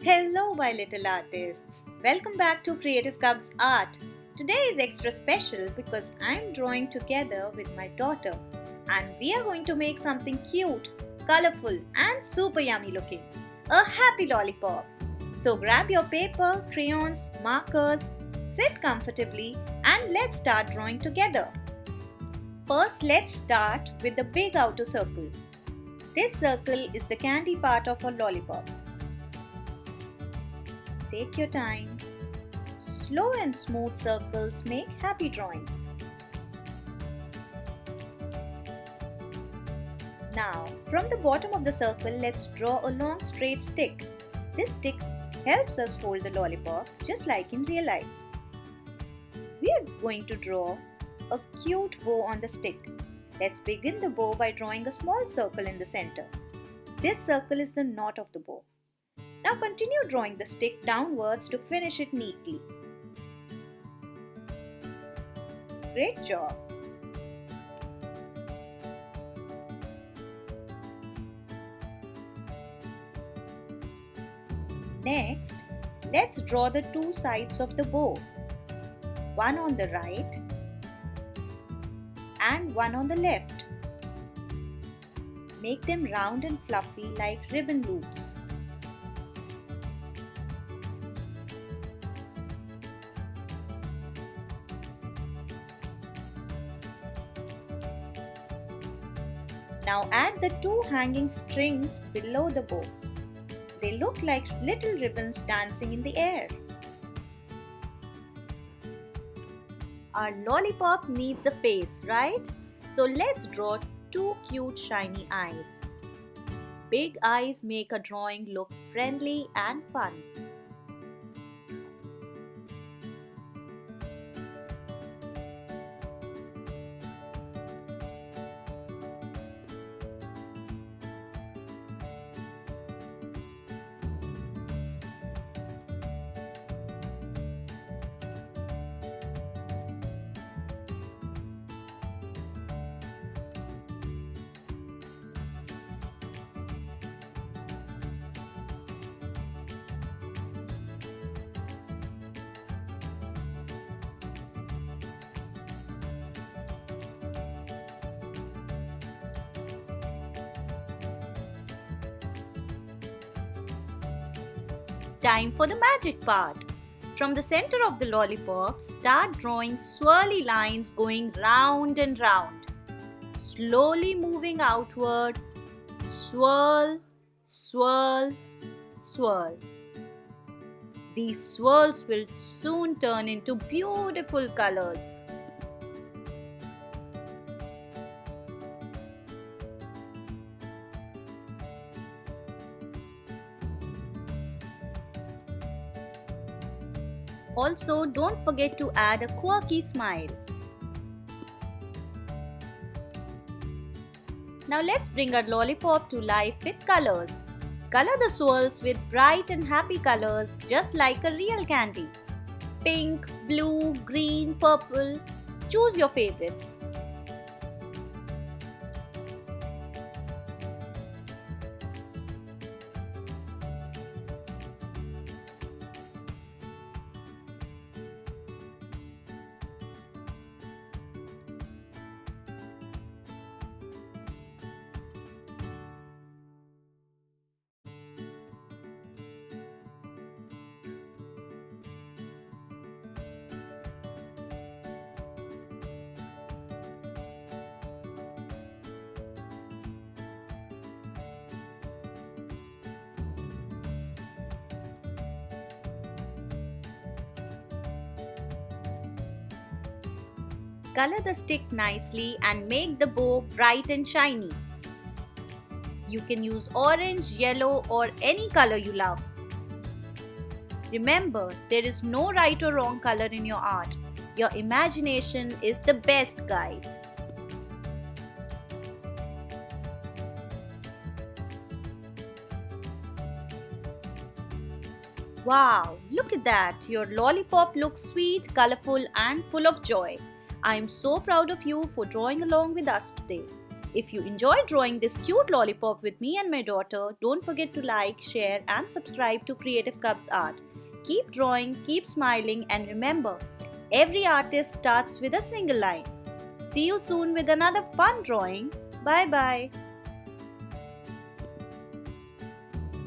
Hello, my little artists. Welcome back to Creative Cubs Art. Today is extra special because I'm drawing together with my daughter and we are going to make something cute, colorful, and super yummy looking a happy lollipop. So grab your paper, crayons, markers, sit comfortably, and let's start drawing together. First, let's start with the big outer circle. This circle is the candy part of a lollipop. Take your time. Slow and smooth circles make happy drawings. Now, from the bottom of the circle, let's draw a long straight stick. This stick helps us hold the lollipop just like in real life. We are going to draw a cute bow on the stick. Let's begin the bow by drawing a small circle in the center. This circle is the knot of the bow. Now continue drawing the stick downwards to finish it neatly. Great job! Next, let's draw the two sides of the bow. One on the right and one on the left. Make them round and fluffy like ribbon loops. Now add the two hanging strings below the bow. They look like little ribbons dancing in the air. Our lollipop needs a face, right? So let's draw two cute shiny eyes. Big eyes make a drawing look friendly and fun. Time for the magic part. From the center of the lollipop, start drawing swirly lines going round and round. Slowly moving outward, swirl, swirl, swirl. These swirls will soon turn into beautiful colors. Also, don't forget to add a quirky smile. Now let's bring our lollipop to life with colors. Color the swirls with bright and happy colors just like a real candy. Pink, blue, green, purple. Choose your favorites. Color the stick nicely and make the bow bright and shiny. You can use orange, yellow or any color you love. Remember, there is no right or wrong color in your art. Your imagination is the best guide. Wow, look at that! Your lollipop looks sweet, colorful and full of joy. I am so proud of you for drawing along with us today. If you enjoyed drawing this cute lollipop with me and my daughter, don't forget to like, share and subscribe to Creative Cubs Art. Keep drawing, keep smiling, and remember, every artist starts with a single line. See you soon with another fun drawing. Bye bye.